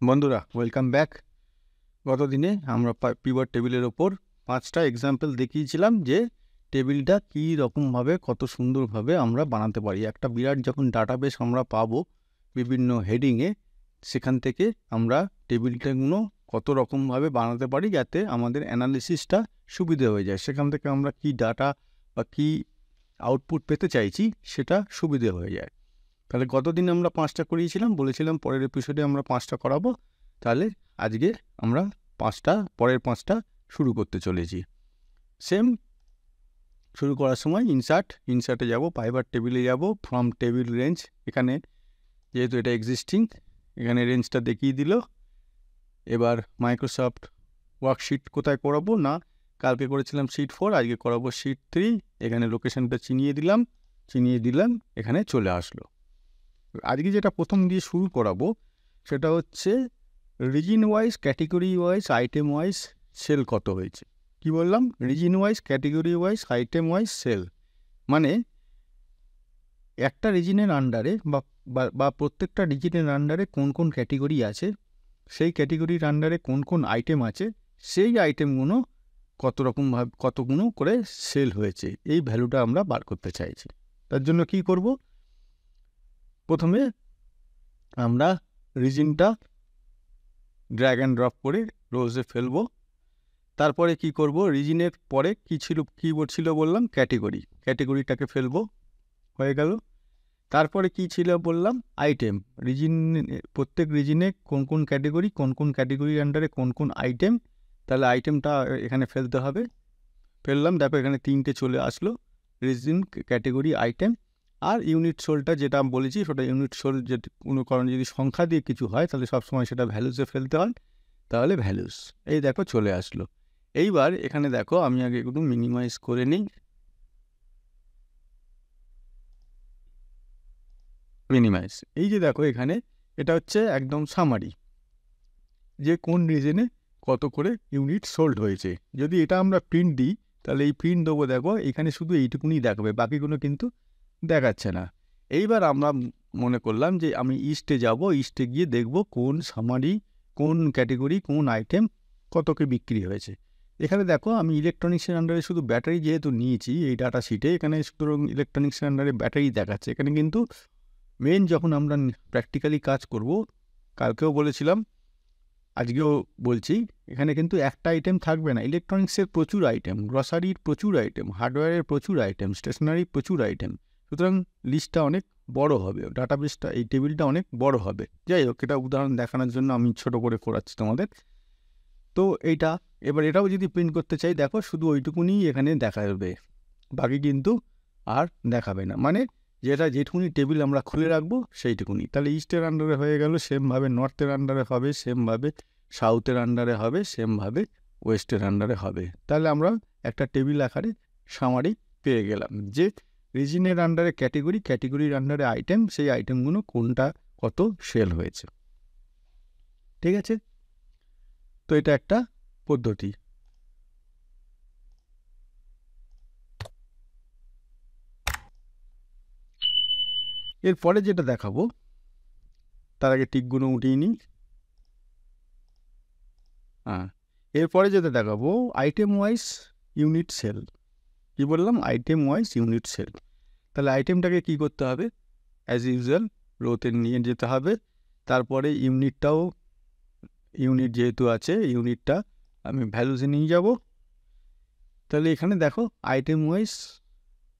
বন্ধুরা welcome back. গতদিনে আমরা pivot টেবিলের ওপর 5টা এক্সাম্পল দেখিয়েছিলাম যে টেবিলটা কী রকমভাবে কত সুন্দরভাবে আমরা বানাতে পারি। একটা বিরাট যখন ডাটাবেস আমরা পাবো বিভিন্ন হেডিংয়ে, সেখান থেকে আমরা টেবিলটাগুলো কত রকমভাবে বানাতে পারি যাতে আমাদের অ্যানালিসিসটা সুবিধে হয়ে যায়। সেখান থেকে আমরা কি ডাটা বা কী আউটপুট পেতে চাইছি সেটা সুবিধে হয়ে যায়। তাহলে গতদিন আমরা 5টা করিয়েছিলাম, বলেছিলাম পরের এপিসোডে আমরা 5টা করাবো। তাহলে আজকে আমরা পরের 5টা শুরু করতে চলেছি। সেম শুরু করার সময় ইনসার্টে যাব, পাইভট টেবিলে যাব, ফ্রম টেবিল রেঞ্জ। এখানে যেহেতু এটা এক্সিস্টিং, এখানে রেঞ্জটা দেখিয়ে দিল। এবার মাইক্রোসফট ওয়ার্কশিট কোথায় করাবো না, কালকে করেছিলাম শিট 4, আজকে করাবো শিট 3। এখানে লোকেশনটা চিনিয়ে দিলাম, এখানে চলে আসলো। আজকে যেটা প্রথম দিয়ে শুরু করাবো সেটা হচ্ছে region wise, category wise, item wise sale কত হয়েছে। কি বললাম? Region wise, category wise, item wise sale. মানে একটা রিজিনের আন্ডারে বা প্রত্যেকটা রিজিনের আন্ডারে কোন কোন ক্যাটেগরি আছে, সেই ক্যাটেগরির আন্ডারে কোন কোন আইটেম আছে, সেই আইটেমগুলো কতগুলো করে সেল হয়েছে, এই ভ্যালুটা আমরা বার করতে চাইছি। তার জন্য কি করব? প্রথমে আমরা রিজিনটা ড্র্যাগ অ্যান্ড ড্রপ করে রোজে ফেলবো। তারপরে কি করব? রিজিনের পরে কি ছিল বললাম? ক্যাটেগরিটাকে ফেলবো, হয়ে গেল। তারপরে কি ছিল বললাম? আইটেম। প্রত্যেক রিজিনে কোন কোন ক্যাটেগরির আন্ডারে কোন কোন আইটেম, তাহলে আইটেমটা এখানে ফেলতে হবে। ফেললাম, দেখো এখানে 3টে চলে আসলো, রিজিন, ক্যাটেগরি, আইটেম। আর ইউনিট সোলটা যেটা বলেছি, সেটা ইউনিট সোল কোনো কারণে যদি সংখ্যা দিয়ে কিছু হয় তাহলে সবসময় সেটা ভ্যালুসে ফেলতে হয়, তাহলে ভ্যালুস। এই দেখো চলে আসলো। এইবার এখানে দেখো, আমি আগে একটু মিনিমাইজ করে নিই। এই যে দেখো এখানে এটা হচ্ছে একদম সামারি, যে কোন রিজনে কত করে ইউনিট সোল্ড হয়েছে। যদি এটা আমরা প্রিন্ট দিই তাহলে এই প্রিন্ট দেবো, দেখো এখানে শুধু এইটুকুনি দেখাবে, বাকিগুলো কিন্তু দেখাচ্ছে না। এইবার আমরা মনে করলাম যে আমি ইস্টে গিয়ে দেখব কোন সামারি, কোন ক্যাটেগরি, কোন আইটেম কতকে বিক্রি হয়েছে। এখানে দেখো আমি ইলেকট্রনিক্সের আন্ডারে শুধু ব্যাটারি যেহেতু নিয়েছি এই ডাটা শিটে, এখানে সুতরাং ইলেকট্রনিক্সের আন্ডারে ব্যাটারি দেখাচ্ছে। এখানে কিন্তু মেন যখন আমরা প্র্যাকটিক্যালি কাজ করব, কালকেও বলেছিলাম আজকেও বলছি, এখানে কিন্তু একটা আইটেম থাকবে না। ইলেকট্রনিক্সের প্রচুর আইটেম, গ্রসারির প্রচুর আইটেম, হার্ডওয়্যারের প্রচুর আইটেম, স্টেশনারির প্রচুর আইটেম। সুতরাং লিস্টটা অনেক বড় হবে, ডাটাবেসটা, এই টেবিলটা অনেক বড় হবে। যাই হোক, এটা উদাহরণ দেখানোর জন্য আমি ছোট করে করাচ্ছি তোমাদের। তো এবার এটাও যদি প্রিন্ট করতে চাই, দেখো শুধু ওইটুকুনি এখানে দেখাবে, বাকি কিন্তু আর দেখাবে না। মানে যেটুকুনি টেবিল আমরা খুলে রাখবো সেইটুকুনি। তাহলে ইস্টের আন্ডারে হয়ে গেল, সেমভাবে নর্থের আন্ডারে হবে, সেমভাবে সাউথের আন্ডারে হবে, সেমভাবে ওয়েস্টের আন্ডারে হবে। তাহলে আমরা একটা টেবিল আকারে সামারি পেয়ে গেলাম যে রিজিনের আন্ডারে ক্যাটেগরির আন্ডারে আইটেম, সেই আইটেমগুলো কোনটা কত সেল হয়েছে। ঠিক আছে? তো এটা একটা পদ্ধতি। এরপরে যেটা দেখাবো, তার আগে টিকগুলো উঠিয়ে নিই। এরপরে যেটা দেখাবো, আইটেম ওয়াইজ ইউনিট সেল। কি বললাম? Item wise unit sale. তাহলে আইটেমটাকে কি করতে হবে? অ্যাজ ইউজুয়াল রোতে নিয়ে যেতে হবে। তারপরে ইউনিট যেহেতু আছে, ইউনিটটা আমি ভ্যালুসে নিয়ে যাব। তাহলে এখানে দেখো আইটেম ওয়াইজ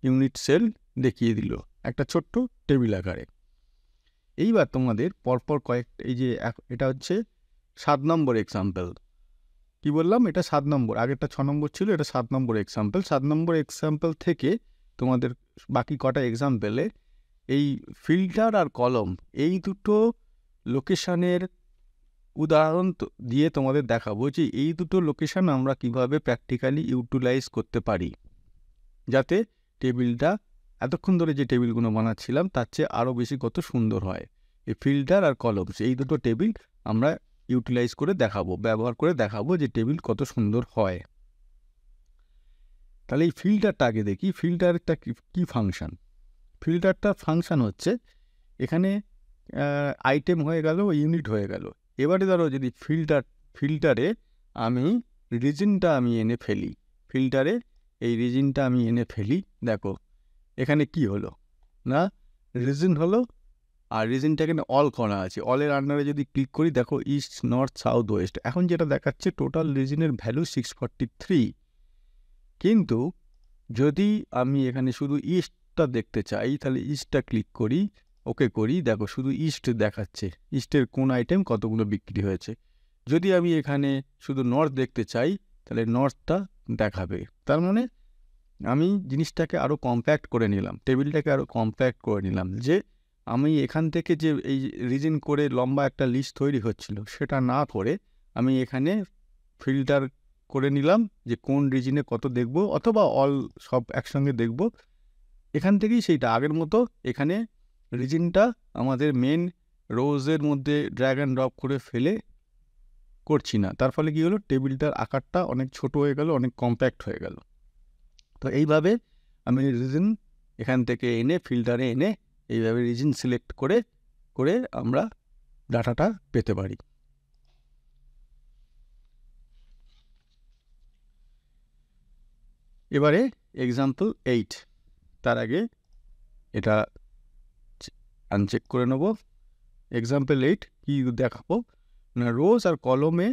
ইউনিট সেল দেখিয়ে দিল একটা ছোট্ট টেবিল আকারে। এইবার তোমাদের পরপর এই যে এটা হচ্ছে 7 নম্বর এক্সাম্পল। কি বললাম? এটা 7 নম্বর, আগেরটা 6 নম্বর ছিল, এটা 7 নম্বর এক্সাম্পল। 7 নম্বর এক্সাম্পল থেকে তোমাদের বাকি কটা এক্সাম্পলে এই ফিল্টার আর কলম, এই দুটো লোকেশানের উদাহরণ দিয়ে তোমাদের দেখাবো যে এই দুটো লোকেশান আমরা কিভাবে প্র্যাকটিক্যালি ইউটিলাইজ করতে পারি, যাতে টেবিলটা এতক্ষণ ধরে যে টেবিলগুলো বানাচ্ছিলাম তার চেয়ে আরও বেশি কত সুন্দর হয়। এই ফিল্টার আর কলমস, এই দুটো টেবিল আমরা ইউটিলাইজ করে দেখাবো, ব্যবহার করে দেখাবো যে টেবিল কত সুন্দর হয়। তাহলে এই ফিল্টারটা আগে দেখি। ফিল্টারটা কি ফাংশন? ফিল্টারটা ফাংশন হচ্ছে, এখানে আইটেম হয়ে গেল, ইউনিট হয়ে গেল, এবারে ধরো যদি ফিল্টারে আমি রিজিনটা আমি এনে ফেলি, ফিল্টারে এই রিজিনটা আমি এনে ফেলি, দেখো এখানে কি হলো না, রিজন হলো, আর রিজনটা এখানে অল করা আছে, অলের আন্ডারে যদি ক্লিক করি দেখো ইস্ট, নর্থ, সাউথ, ওয়েস্ট। এখন যেটা দেখাচ্ছে টোটাল রিজনের ভ্যালু 643, কিন্তু যদি আমি এখানে শুধু ইস্টটা দেখতে চাই তাহলে ইস্টটা ক্লিক করি, ওকে করি, দেখো শুধু ইস্ট দেখাচ্ছে, ইস্টের কোন আইটেম কতগুলো বিক্রি হয়েছে। যদি আমি এখানে শুধু নর্থ দেখতে চাই তাহলে নর্থটা দেখাবে। তার মানে আমি জিনিসটাকে আরও কম্প্যাক্ট করে নিলাম, টেবিলটাকে আরও কম্প্যাক্ট করে নিলাম, যে আমি এখান থেকে যে এই রিজন করে লম্বা একটা লিস্ট তৈরি হচ্ছিল সেটা না করে আমি এখানে ফিল্টার করে নিলাম যে কোন রিজনে কত দেখব, অথবা অল সব একসঙ্গে দেখব। এখান থেকেই সেইটা আগের মতো এখানে রিজনটা আমাদের মেন রোজের মধ্যে ড্র্যাগ অ্যান্ড ড্রপ করে ফেলে করছি না। তার ফলে কী হলো, টেবিলটার আকারটা অনেক ছোট হয়ে গেল, অনেক কম্প্যাক্ট হয়ে গেল। তো এইভাবে আমি রিজন এখান থেকে এনে ফিল্টারে এনে এইভাবে রিজন সিলেক্ট করে করে আমরা ডাটাটা পেতে পারি। এবারে এক্সাম্পল 8, তার আগে এটা আনচেক করে নেব। এক্সাম্পল 8 কি দেখাবো না, রোজ আর কলমে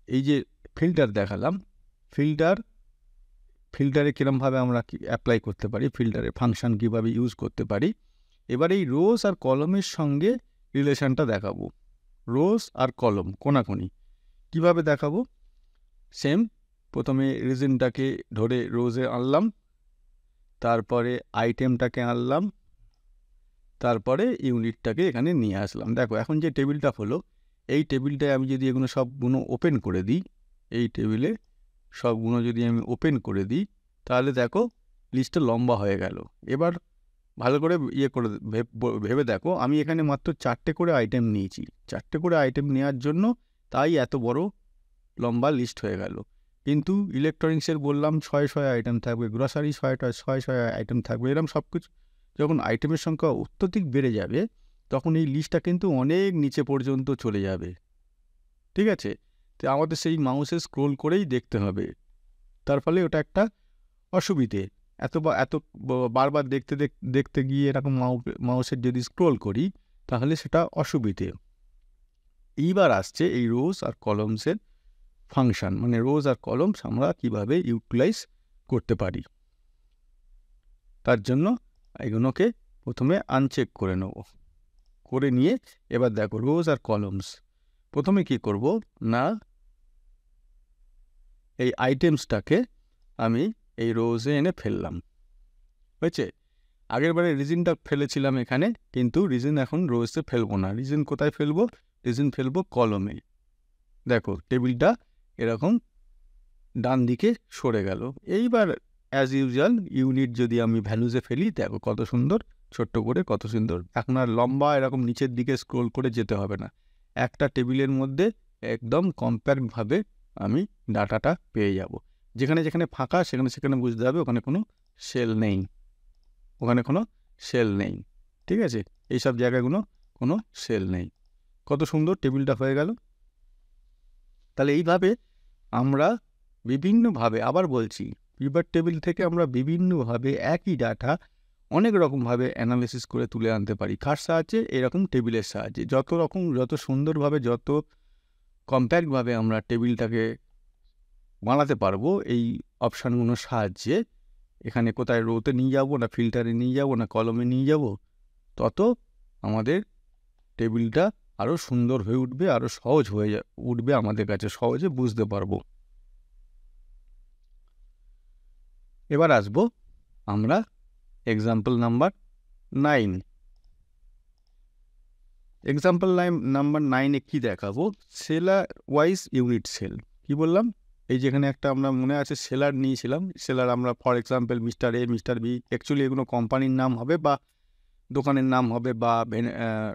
এই যে ফিল্টার দেখালাম, ফিল্টারে কীরমভাবে আমরা অ্যাপ্লাই করতে পারি, ফিল্টারের ফাংশন কীভাবে ইউজ করতে পারি। এবার এই রোজ আর কলমের সঙ্গে রিলেশনটা দেখাবো, রোজ আর কলম কোনাকুনি কীভাবে দেখাবো। সেম, প্রথমে রিজনটাকে ধরে রোজে আনলাম, তারপরে আইটেমটাকে আনলাম, তারপরে ইউনিটটাকে এখানে নিয়ে আসলাম। দেখো এখন যে টেবিলটা হলো, এই টেবিলটায় আমি যদি এগুলো সবগুলো ওপেন করে দিই, এই টেবিলে সবগুলো যদি আমি ওপেন করে দিই তাহলে দেখো লিস্টটা লম্বা হয়ে গেল। এবার ভালো করে করে ভেবে দেখো, আমি এখানে মাত্র 4টে করে আইটেম নিয়েছি, 4টে করে আইটেম নেওয়ার জন্য তাই এত বড় লম্বা লিস্ট হয়ে গেল। কিন্তু ইলেকট্রনিক্সের বললাম 600 আইটেম থাকবে, গ্রসারি 600 আইটেম থাকবে, এরকম সব কিছু যখন আইটেমের সংখ্যা অত্যধিক বেড়ে যাবে তখন এই লিস্টটা কিন্তু অনেক নিচে পর্যন্ত চলে যাবে। ঠিক আছে, তো আমাদের সেই মাউসে স্ক্রোল করেই দেখতে হবে, তার ফলে ওটা একটা অসুবিধে। এত বারবার দেখতে গিয়ে এরকম মাউসের যদি স্ক্রোল করি তাহলে সেটা অসুবিধে। এইবার আসছে এই রোজ আর কলমসের ফাংশন, মানে রোজ আর কলমস আমরা কিভাবে ইউটিলাইজ করতে পারি। তার জন্য এগুলোকে প্রথমে আনচেক করে নেব, করে নিয়ে এবার দেখো রোজ আর কলমস, প্রথমে কি করব না, এই আইটেমসটাকে আমি এই রোজে এনে ফেললাম, হয়েছে। আগের বারে রিজনটা ফেলেছিলাম এখানে, কিন্তু রিজন এখন রোজে ফেলবো না, রিজন কোথায় ফেলবো, রিজন ফেলবো কলমে। দেখো টেবিলটা এরকম ডান দিকে সরে গেল। এইবার অ্যাজ ইউজুয়াল ইউনিট যদি আমি ভ্যালুজে ফেলি, দেখো কত সুন্দর ছোট্ট করে, কত সুন্দর। এখন আর লম্বা এরকম নিচের দিকে স্ক্রোল করে যেতে হবে না, একটা টেবিলের মধ্যে একদম কম্প্যাক্টভাবে আমি ডাটাটা পেয়ে যাব। যেখানে যেখানে ফাঁকা সেখানে বুঝতে হবে ওখানে কোনো সেল নেই, ওখানে কোনো সেল নেই। ঠিক আছে, এইসব জায়গাগুলো কোনো সেল নেই। কত সুন্দর টেবিলটা হয়ে গেল। তাহলে এইভাবে আমরা বিভিন্নভাবে, আবার বলছি, পিভট টেবিল থেকে আমরা বিভিন্নভাবে একই ডাটা অনেক রকমভাবে অ্যানালিসিস করে তুলে আনতে পারি। কার সাহায্যে? এরকম টেবিলের সাহায্যে। যত সুন্দরভাবে, যত কম্প্যাক্টভাবে আমরা টেবিলটাকে বানাতে পারবো এই অপশানগুলোর সাহায্যে, এখানে কোথায় রোতে নিয়ে যাব না ফিল্টারে নিয়ে যাব না কলমে নিয়ে যাব, তত আমাদের টেবিলটা আরও সুন্দর হয়ে উঠবে, আরও সহজ হয়ে উঠবে, আমাদের কাছে সহজে বুঝতে পারবো। এবার আসবো আমরা এক্সাম্পল নাম্বার 9। এক্সাম্পল নাম্বার 9-এ কী দেখাবো, সেলার ওয়াইজ ইউনিট সেল। কি বললাম, এই যেখানে একটা আমরা মনে আছে সেলার নিয়েছিলাম, সেলার আমরা for example mister A, mister B, actually এগুলো কোম্পানির নাম হবে বা দোকানের নাম হবে বা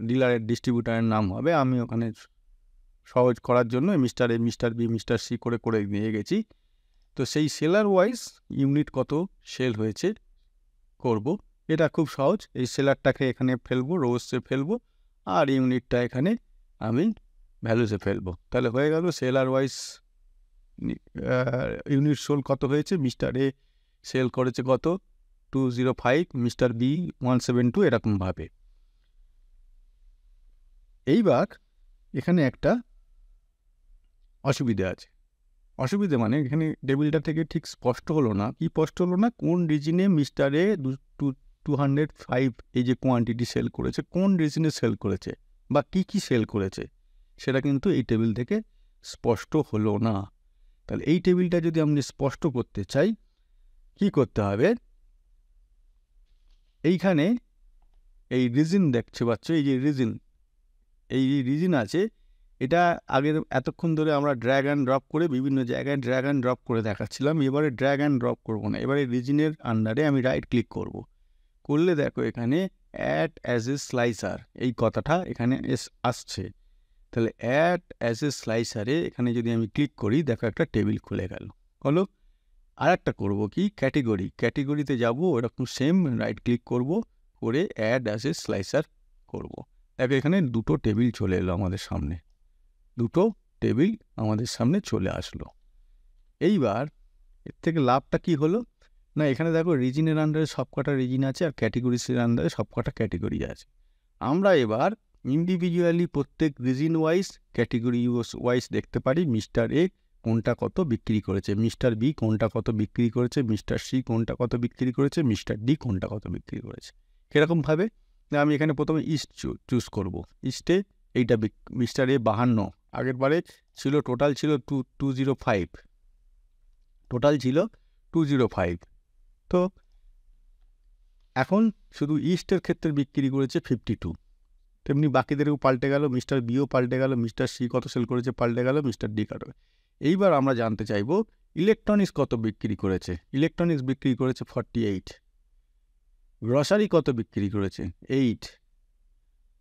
ডিলারের ডিস্ট্রিবিউটারের নাম হবে। আমি ওখানে সহজ করার জন্য mister A, mister B, mister C করে নিয়ে গেছি। তো সেই সেলার ওয়াইজ ইউনিট কত সেল হয়েছে করব, এটা খুব সহজ। এই সেলারটাকে এখানে ফেলবো, রোজে ফেলবো, আর ইউনিটটা এখানে আমি ভ্যালুসে ফেলবো। তাহলে হয়ে গেল সেলার ওয়াইজ ইউনিট সোল কত হয়েছে, মিস্টার এ সেল করেছে কত 205, মিস্টার বি 172, এরকমভাবে। এইবার এখানে একটা অসুবিধা আছে। অসুবিধা মানে এখানে টেবিলটা থেকে ঠিক স্পষ্ট হলো না। কি স্পষ্ট হলো না? কোন রিজনে মিস্টার এ 205 এই যে কোয়ান্টিটি সেল করেছে, কোন রিজনে সেল করেছে বা কি সেল করেছে, সেটা কিন্তু এই টেবিল থেকে স্পষ্ট হলো না। তাহলে এই টেবিলটা যদি আমরা স্পষ্ট করতে চাই, কি করতে হবে? এইখানে এই রিজন দেখতে পাচ্ছ, এই যে রিজন আছে, এটা আগের এতক্ষণ ধরে আমরা ড্র্যাগ অ্যান্ড ড্রপ করে বিভিন্ন জায়গায় ড্র্যাগ অ্যান্ড ড্রপ করে দেখাচ্ছিলাম। এবারে ড্র্যাগ অ্যান্ড ড্রপ করবো না, এবারে রিজনের আন্ডারে আমি রাইট ক্লিক করব। করলে দেখো এখানে অ্যাড অ্যাজ এ স্লাইসার এই কথাটা এখানে আসছে। তাহলে অ্যাড অ্যাজ এ স্লাইসারে এখানে যদি আমি ক্লিক করি, দেখো একটা টেবিল খুলে গেল। হলো। আর একটা করবো কি, ক্যাটেগরিতে যাব, এরকম সেম রাইট ক্লিক করব, করে অ্যাড অ্যাজ এ স্লাইসার করব। দেখো এখানে দুটো টেবিল চলে এলো আমাদের সামনে, দুটো টেবিল আমাদের সামনে চলে আসলো। এইবার এর থেকে লাভটা কি হলো না, এখানে দেখো রিজনের আন্ডারে সবকটা রিজন আছে আর ক্যাটেগরিসের আন্ডারে সবকটা ক্যাটেগরি আছে। আমরা এবার ইন্ডিভিজুয়ালি প্রত্যেক রিজন ওয়াইজ, ক্যাটেগরি ওয়াইজ দেখতে পারি মিস্টার এ কোনটা কত বিক্রি করেছে, মিস্টার বি কোনটা কত বিক্রি করেছে, মিস্টার সি কোনটা কত বিক্রি করেছে, মিস্টার ডি কোনটা কত বিক্রি করেছে। কীরকমভাবে? আমি এখানে প্রথমে ইস্ট চুজ করব। ইস্টে এইটা মিস্টার এ 52, আগের বারে ছিল টোটাল ছিল 205, টোটাল ছিল 205। তো এখন শুধু ইস্টের ক্ষেত্রে বিক্রি করেছে 52, তেমনি বাকিদেরও পাল্টে গেল, মিস্টার বিও পাল্টে গেল, মিস্টার সি কত সেল করেছে পাল্টে গেল, মিস্টার ডি কত। এইবার আমরা জানতে চাইব ইলেকট্রনিক্স কত বিক্রি করেছে। ইলেকট্রনিক্স বিক্রি করেছে 48, গ্রসারি কত বিক্রি করেছে 8,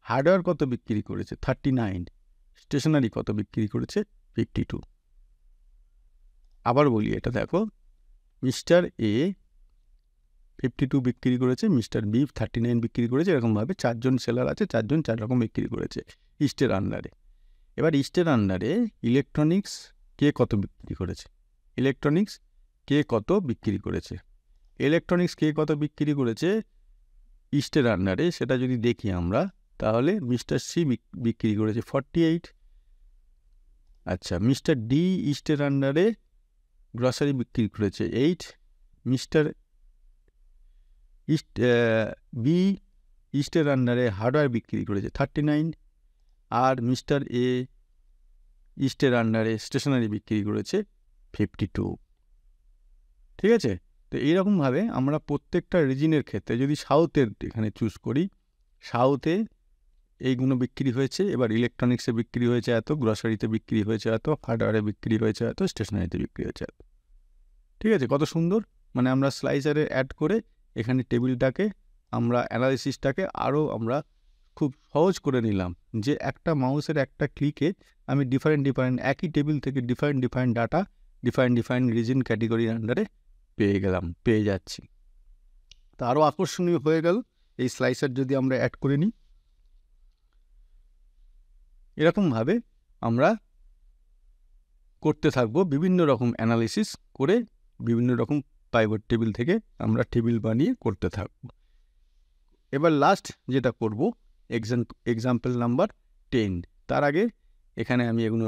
হার্ডওয়্যার কত বিক্রি করেছে 39, স্টেশনারি কত বিক্রি করেছে 52। আবার বলি, এটা দেখো মিস্টার এ 52 বিক্রি করেছে, মিস্টার বি 39 বিক্রি করেছে, এরকমভাবে চারজন সেলার আছে, চারজন চার রকম বিক্রি করেছে ইস্টের আন্ডারে। এবার ইস্টের আন্ডারে ইলেকট্রনিক্স কে কত বিক্রি করেছে, ইলেকট্রনিক্স কে কত বিক্রি করেছে, ইলেকট্রনিক্স কে কত বিক্রি করেছে ইস্টের আন্ডারে, সেটা যদি দেখি আমরা, তাহলে মিস্টার সি বিক্রি করেছে 48। আচ্ছা, মিস্টার ডি ইস্টের আন্ডারে গ্রসারি বিক্রি করেছে 8, মিস্টার বি ইস্টের আন্ডারে হার্ডওয়্যার বিক্রি করেছে 39, আর মিস্টার এ ইস্টের আন্ডারে স্টেশনারি বিক্রি করেছে 52। ঠিক আছে? তো এইরকমভাবে আমরা প্রত্যেকটা রিজনের ক্ষেত্রে যদি সাউথের এখানে চুজ করি, সাউথে এইগুলো বিক্রি হয়েছে, এবার ইলেকট্রনিক্সে বিক্রি হয়েছে এত, গ্রসারিতে বিক্রি হয়েছে এত, হার্ডওয়্যারে বিক্রি হয়েছে এত, স্টেশনারিতে বিক্রি হয়েছে এত। ঠিক আছে? কত সুন্দর! মানে আমরা স্লাইসারে অ্যাড করে এখানে টেবিলটাকে আমরা অ্যানালিসিসটাকে আরও আমরা খুব সহজ করে নিলাম, যে একটা মাউসের একটা ক্লিকে আমি ডিফারেন্ট একই টেবিল থেকে ডিফারেন্ট ডাটা ডিফারেন্ট রিজন ক্যাটেগরির আন্ডারে পেয়ে যাচ্ছি। তা আরও আকর্ষণীয় হয়ে গেল এই স্লাইসার যদি আমরা অ্যাড করে নিই। এরকমভাবে আমরা করতে থাকবো, বিভিন্ন রকম অ্যানালিসিস করে বিভিন্ন রকম পাইভট টেবিল থেকে আমরা টেবিল বানিয়ে করতে থাকবো। এবার লাস্ট যেটা করব, এক্সাম্পল নাম্বার 10। তার আগে এখানে আমি এগুলো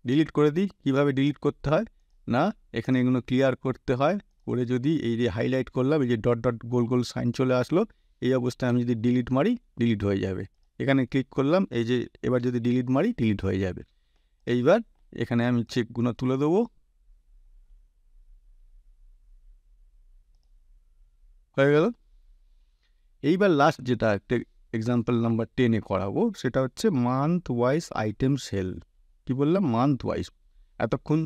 ডিলিট করে দিই। কিভাবে ডিলিট করতে হয় না, এখানে এগুলো ক্লিয়ার করতে হয়, করে যদি এই যে হাইলাইট করলাম, এই যে ডট গোল সাইন চলে আসলো, এই অবস্থায় আমি যদি ডিলিট মারি, ডিলিট হয়ে যাবে। এখানে ক্লিক করলাম, এই যে এবার যদি ডিলিট মারি, ডিলিট হয়ে যাবে। এইবার এখানে আমি চেকগুলো তুলে দেবো, হয়ে গেল। এইবার লাস্ট যেটা একটা এক্সাম্পল নাম্বার 10-এ করাবো, সেটা হচ্ছে মান্থ ওয়াইজ আইটেম সেল। কি বললাম? Month wise. এতক্ষণ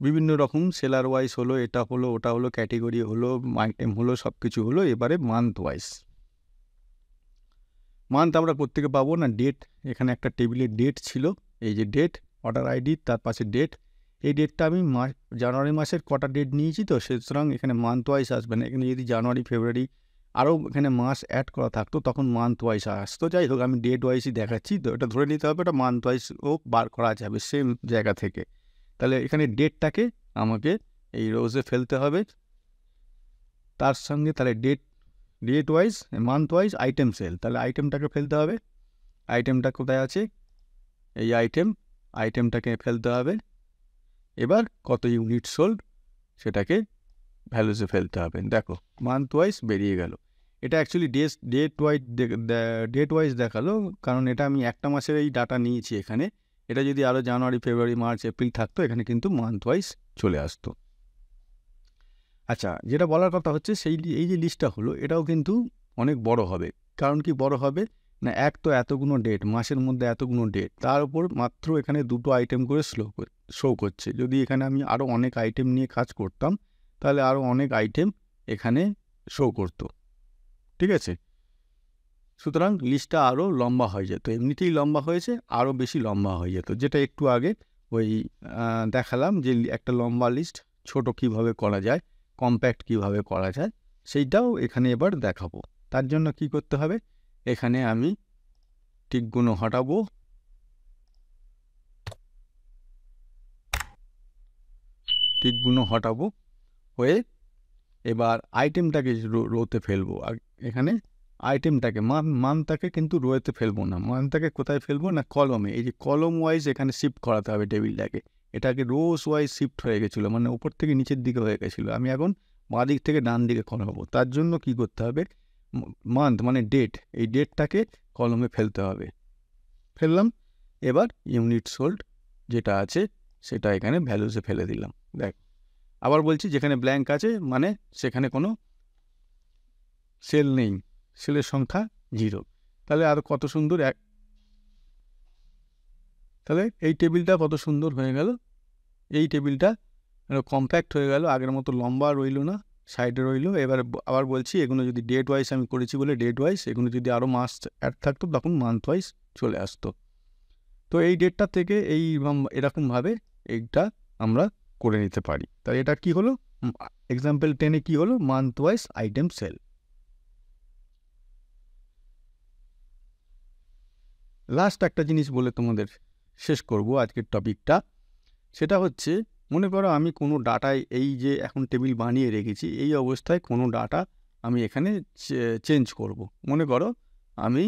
বিভিন্ন রকম সেলার ওয়াইজ হলো, এটা হলো, ওটা হলো, ক্যাটেগরি হলো, আইটেম হলো, সব কিছু হলো। এবারে মান্থ ওয়াইজ। মান্থ আমরা কোত্থেকে পাবো না, ডেট। এখানে একটা টেবিলে ডেট ছিল, এই যে ডেট, অর্ডার আইডি, তার পাশে ডেট। এই ডেটটা আমি জানুয়ারি মাসের কটা ডেট নিয়েছি, তো সুতরাং এখানে মান্থ ওয়াইজ আসবে না। এখানে যদি জানুয়ারি, ফেব্রুয়ারি, আরও এখানে মাস অ্যাড করা থাকতো তখন মান্থ ওয়াইজ আসতো। যাই হোক, আমি ডেট ওয়াইজই দেখাচ্ছি, তো এটা ধরে নিতে হবে এটা মান্থ ওয়াইজও বার করা যাবে সেম জায়গা থেকে। তাহলে এখানে ডেটটাকে আমাকে এই রোজে ফেলতে হবে, তার সঙ্গে তাহলে date wise month wise item sale, তাহলে আইটেমটাকে ফেলতে হবে। আইটেমটা কোথায় আছে? এই আইটেমটাকে ফেলতে হবে। এবার কত ইউনিট সোল্ড সেটাকে ভ্যালুসে ফেলতে হবে। দেখো মান্থ ওয়াইজ বেরিয়ে গেল। এটা অ্যাকচুয়ালি ডেট ওয়াইজ দেখালো, কারণ এটা আমি একটা মাসের এই ডাটা নিয়েছি এখানে। এটা যদি আরও জানুয়ারি, ফেব্রুয়ারি, মার্চ, এপ্রিল থাকতো, এখানে কিন্তু মান্থ ওয়াইজ চলে আসতো। আচ্ছা, যেটা বলার কথা হচ্ছে এই যে লিস্টটা হলো, এটাও কিন্তু অনেক বড় হবে। কারণ কি বড় হবে না, এক তো এতগুলো ডেট, মাসের মধ্যে এতগুলো ডেট, তার উপর মাত্র এখানে 2টো আইটেম করে শো করছে। যদি এখানে আমি আরও অনেক আইটেম নিয়ে কাজ করতাম, তাহলে আরও অনেক আইটেম এখানে শো করতো। ঠিক আছে, সুতরাং লিস্টটা আরও লম্বা হয়ে যেত। এমনিতেই লম্বা হয়েছে, আরও বেশি লম্বা হয়ে যেত, যেটা একটু আগে ওই দেখালাম যে একটা লম্বা লিস্ট ছোট কিভাবে করা যায়, কম্প্যাক্ট কিভাবে করা যায়, সেইটাও এখানে এবার দেখাবো। তার জন্য কি করতে হবে, এখানে আমি টিকগুলো হটাবো, হয়ে এবার আইটেমটাকে রোতে ফেলবো। আর এখানে আইটেমটাকে মানটাকে কিন্তু রোতে ফেলবো না, মানটাকে কোথায় ফেলবো না, কলমে। এই যে কলম ওয়াইজ এখানে শিফট করাতে হবে টেবিলটাকে। এটাকে রোজ ওয়াইজ শিফট হয়ে গেছিলো, মানে উপর থেকে নিচের দিকে হয়ে গেছিলো। আমি এখন বাঁ দিক থেকে ডান দিকে করাবো। তার জন্য কি করতে হবে, মান্থ মানে ডেট, এই ডেটটাকে কলমে ফেলতে হবে। ফেললাম। এবার ইউনিট সোল্ড যেটা আছে সেটা এখানে ভ্যালুসে ফেলে দিলাম। দেখ, আবার বলছি, যেখানে ব্ল্যাঙ্ক আছে মানে সেখানে কোনো সেল নেই, সেলের সংখ্যা 0। তাহলে আর কত সুন্দর তাহলে এই টেবিলটা কত সুন্দর হয়ে গেল। এই টেবিলটা কম্প্যাক্ট হয়ে গেল, আগের মতো লম্বা রইল না, সাইডে রইল। এবার আবার বলছি, এগুলো যদি ডেট ওয়াইজ আমি করেছি বলে ডেট ওয়াইজ, এগুলো যদি আরও মাস অ্যাড থাকতো তখন মান্থ ওয়াইজ চলে আসতো। তো এই ডেটটা থেকে এরকমভাবে এইটা আমরা করে নিতে পারি। তাহলে এটা কি হলো, এক্সাম্পল 10-এ কি হলো, month wise item sale. Last একটা জিনিস বলে তোমাদের শেষ করব আজকের টপিকটা। সেটা হচ্ছে, মনে করো আমি কোনো ডাটায় এই যে এখন টেবিল বানিয়ে রেখেছি, এই অবস্থায় কোনো ডাটা আমি এখানে চেঞ্জ করব। মনে করো আমি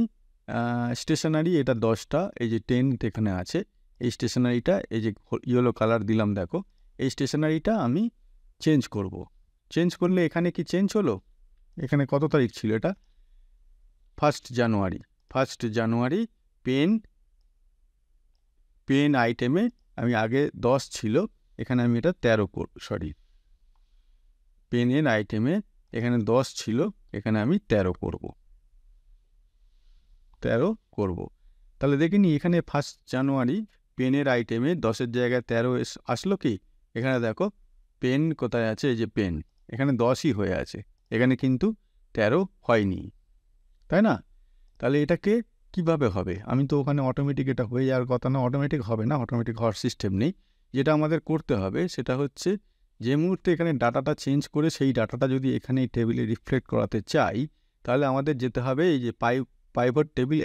স্টেশনারি, এটা 10টা, এই যে 10 এখানে আছে, এই স্টেশনারিটা, এই যে ইয়েলো কালার দিলাম দেখো, এই স্টেশনারিটা আমি চেঞ্জ করব। চেঞ্জ করলে এখানে কি চেঞ্জ হলো, এখানে কত তারিখ ছিল, এটা 1 জানুয়ারি। পেন আইটেমে আমি আগে 10 ছিল, এখানে আমি এটা 13 করব, পেনের আইটেমে এখানে 10 ছিল, এখানে আমি 13 করব। তাহলে দেখিনি এখানে 1 জানুয়ারি পেনের আইটেমে 10-এর জায়গায় 13 আসলো কি, এখানে দেখো পেন কোথায় আছে, এই যে পেন, এখানে 10ই হয়ে আছে, এখানে কিন্তু 13 হয়নি, তাই না? তাহলে এটাকে কিভাবে হবে, আমি তো ওখানে অটোমেটিক এটা হয়ে যাওয়ার কথা না, অটোমেটিক হবে না, অটোমেটিক হওয়ার সিস্টেম নেই। যেটা আমাদের করতে হবে সেটা হচ্ছে, যে মুহূর্তে এখানে ডাটাটা চেঞ্জ করে সেই ডাটাটা যদি এখানে এই টেবিলে রিফ্লেক্ট করাতে চাই, তাহলে আমাদের যেতে হবে এই যে পাইভট টেবিল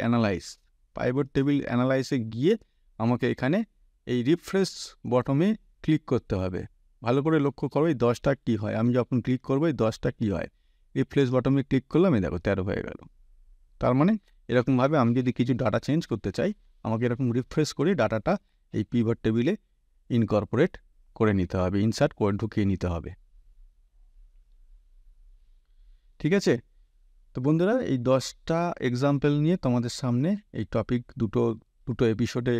অ্যানালাইসে গিয়ে আমাকে এখানে এই রিফ্রেশ বটমে ক্লিক করতে হবে। ভালো করে লক্ষ্য করো এই 10টা কী হয়, আমি যখন ক্লিক করবো এই 10টা কী হয়, রিফ্রেশ বটমে ক্লিক করলাম, এই দেখো 13 হয়ে গেল। তার মানে এরকমভাবে আমি যদি কিছু ডাটা চেঞ্জ করতে চাই, আমাকে এরকম রিফ্রেশ করে ডাটাটা এই পিভট টেবিলে ইনকর্পোরেট করে নিতে হবে, ইনসার্ট করে ঢুকিয়ে নিতে হবে। ঠিক আছে, তো বন্ধুরা এই 10টা এক্সাম্পল নিয়ে তোমাদের সামনে এই টপিক দুটো এপিসোডে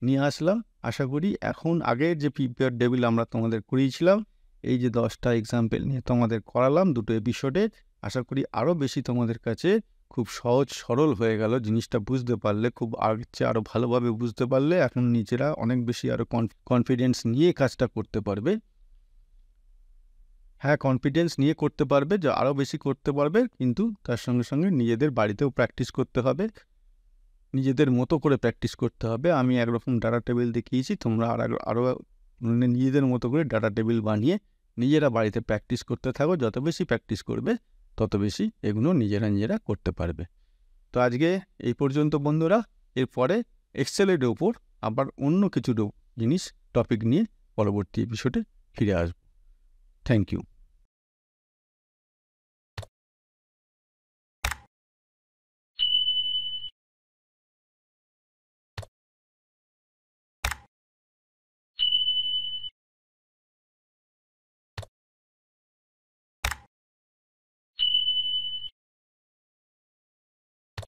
নিয়ে আসলাম। আশা করি এখন আগের যে পিভট টেবিল আমরা তোমাদের করিয়েছিলাম, এই যে 10টা এক্সাম্পল নিয়ে তোমাদের করালাম দুটো এপিসোডে, আশা করি আরও বেশি তোমাদের কাছে খুব সহজ সরল হয়ে গেল। জিনিসটা বুঝতে পারলে, খুব আগের চেয়ে আরও ভালোভাবে বুঝতে পারলে এখন নিজেরা অনেক বেশি আরও কনফিডেন্স নিয়ে কাজটা করতে পারবে। হ্যাঁ, কনফিডেন্স নিয়ে করতে পারবে, যে আরও বেশি করতে পারবে, কিন্তু তার সঙ্গে সঙ্গে নিজেদের বাড়িতেও প্র্যাকটিস করতে হবে, নিজেদের মতো করে প্র্যাকটিস করতে হবে। আমি একরকম ডাটা টেবিল দেখিয়েছি, তোমরা আরও নিজেদের মতো করে ডাটা টেবিল বানিয়ে নিজেরা বাড়িতে প্র্যাকটিস করতে থাকো। যত বেশি প্র্যাকটিস করবে তত বেশি এগুলো নিজেরা করতে পারবে। তো আজকে এই পর্যন্ত বন্ধুরা। এরপরে এক্সেলের ওপর আবার অন্য কিছু জিনিস টপিক নিয়ে পরবর্তী এপিসোডে ফিরে আসবো। Thank you.